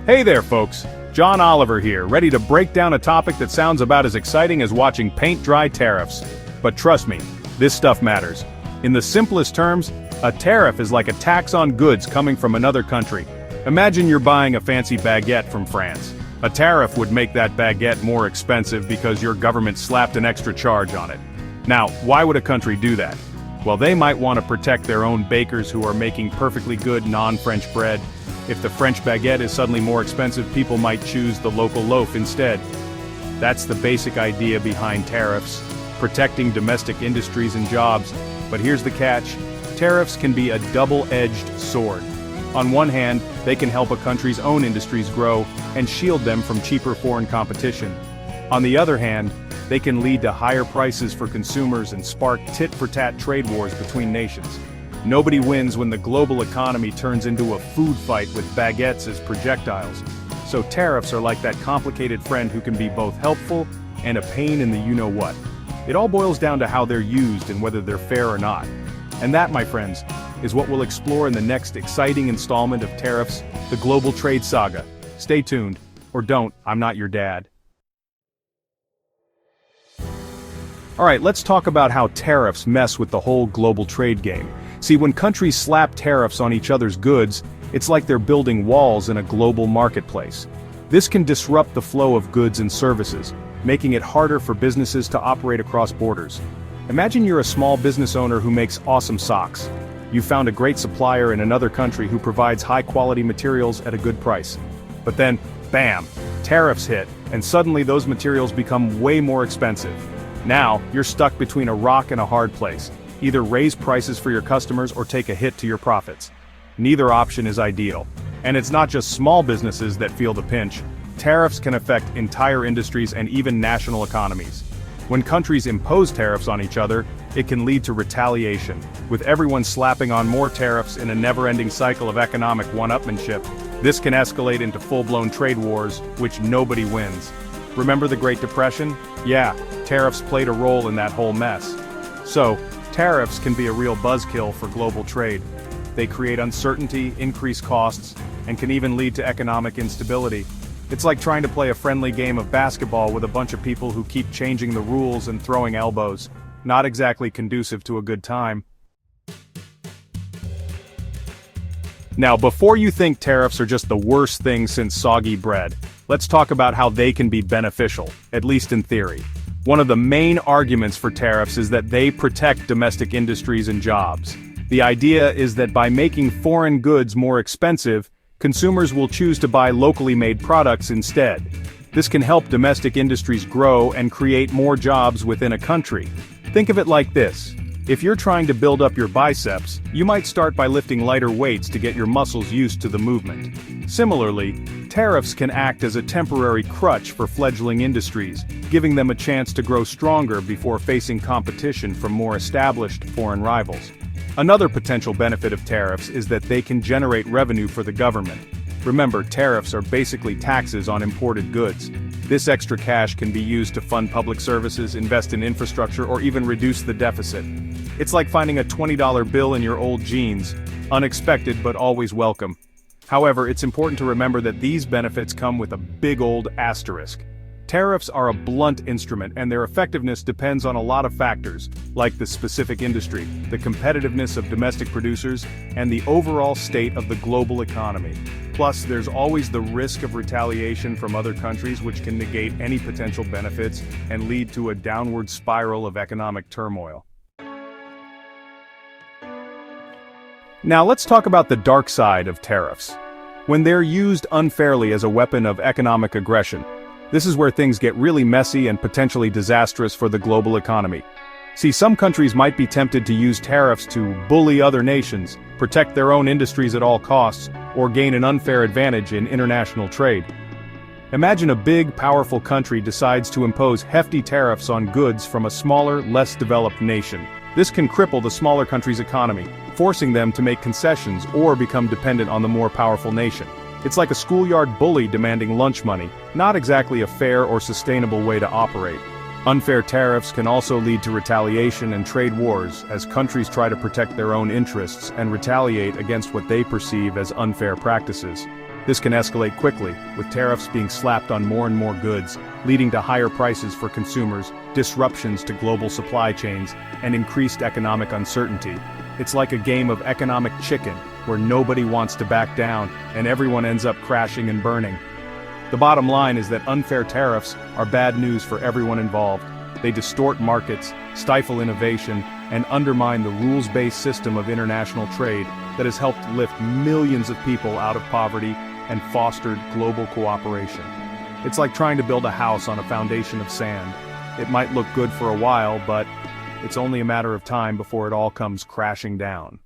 Hey there, folks. John Oliver here, ready to break down a topic that sounds about as exciting as watching paint dry tariffs. But trust me, this stuff matters. In the simplest terms, a tariff is like a tax on goods coming from another country. Imagine you're buying a fancy baguette from France. A tariff would make that baguette more expensive because your government slapped an extra charge on it. Now, why would a country do that? Well, they might want to protect their own bakers who are making perfectly good non-French bread. If the French baguette is suddenly more expensive, people might choose the local loaf instead. That's the basic idea behind tariffs, protecting domestic industries and jobs. But here's the catch: tariffs can be a double-edged sword. On one hand, they can help a country's own industries grow and shield them from cheaper foreign competition. On the other hand, they can lead to higher prices for consumers and spark tit-for-tat trade wars between nations. Nobody wins when the global economy turns into a food fight with baguettes as projectiles. So tariffs are like that complicated friend who can be both helpful and a pain in the you-know-what. It all boils down to how they're used and whether they're fair or not. And that, my friends, is what we'll explore in the next exciting installment of Tariffs, the Global Trade Saga. Stay tuned, or don't, I'm not your dad. Alright, let's talk about how tariffs mess with the whole global trade game. See, when countries slap tariffs on each other's goods, it's like they're building walls in a global marketplace. This can disrupt the flow of goods and services, making it harder for businesses to operate across borders. Imagine you're a small business owner who makes awesome socks. You found a great supplier in another country who provides high-quality materials at a good price. But then, bam, tariffs hit, and suddenly those materials become way more expensive. Now, you're stuck between a rock and a hard place. Either raise prices for your customers or take a hit to your profits. Neither option is ideal. And it's not just small businesses that feel the pinch. Tariffs can affect entire industries and even national economies. When countries impose tariffs on each other, it can lead to retaliation, with everyone slapping on more tariffs in a never-ending cycle of economic one-upmanship. This can escalate into full-blown trade wars, which nobody wins. Remember the Great Depression? Yeah, tariffs played a role in that whole mess. So, tariffs can be a real buzzkill for global trade. They create uncertainty, increase costs, and can even lead to economic instability. It's like trying to play a friendly game of basketball with a bunch of people who keep changing the rules and throwing elbows. Not exactly conducive to a good time. Now, before you think tariffs are just the worst thing since soggy bread, let's talk about how they can be beneficial, at least in theory. One of the main arguments for tariffs is that they protect domestic industries and jobs. The idea is that by making foreign goods more expensive, consumers will choose to buy locally made products instead. This can help domestic industries grow and create more jobs within a country. Think of it like this. If you're trying to build up your biceps, you might start by lifting lighter weights to get your muscles used to the movement. Similarly, tariffs can act as a temporary crutch for fledgling industries, giving them a chance to grow stronger before facing competition from more established foreign rivals. Another potential benefit of tariffs is that they can generate revenue for the government. Remember, tariffs are basically taxes on imported goods. This extra cash can be used to fund public services, invest in infrastructure, or even reduce the deficit. It's like finding a $20 bill in your old jeans. Unexpected but always welcome. However, it's important to remember that these benefits come with a big old asterisk. Tariffs are a blunt instrument, and their effectiveness depends on a lot of factors, like the specific industry, the competitiveness of domestic producers, and the overall state of the global economy. Plus, there's always the risk of retaliation from other countries, which can negate any potential benefits and lead to a downward spiral of economic turmoil. Now let's talk about the dark side of tariffs. When they're used unfairly as a weapon of economic aggression, this is where things get really messy and potentially disastrous for the global economy. See, some countries might be tempted to use tariffs to bully other nations, protect their own industries at all costs, or gain an unfair advantage in international trade. Imagine a big, powerful country decides to impose hefty tariffs on goods from a smaller, less developed nation. This can cripple the smaller country's economy, forcing them to make concessions or become dependent on the more powerful nation. It's like a schoolyard bully demanding lunch money, not exactly a fair or sustainable way to operate. Unfair tariffs can also lead to retaliation and trade wars as countries try to protect their own interests and retaliate against what they perceive as unfair practices. This can escalate quickly, with tariffs being slapped on more and more goods, leading to higher prices for consumers, disruptions to global supply chains, and increased economic uncertainty. It's like a game of economic chicken, where nobody wants to back down, and everyone ends up crashing and burning. The bottom line is that unfair tariffs are bad news for everyone involved. They distort markets, stifle innovation, and undermine the rules-based system of international trade that has helped lift millions of people out of poverty and fostered global cooperation. It's like trying to build a house on a foundation of sand. It might look good for a while, but it's only a matter of time before it all comes crashing down.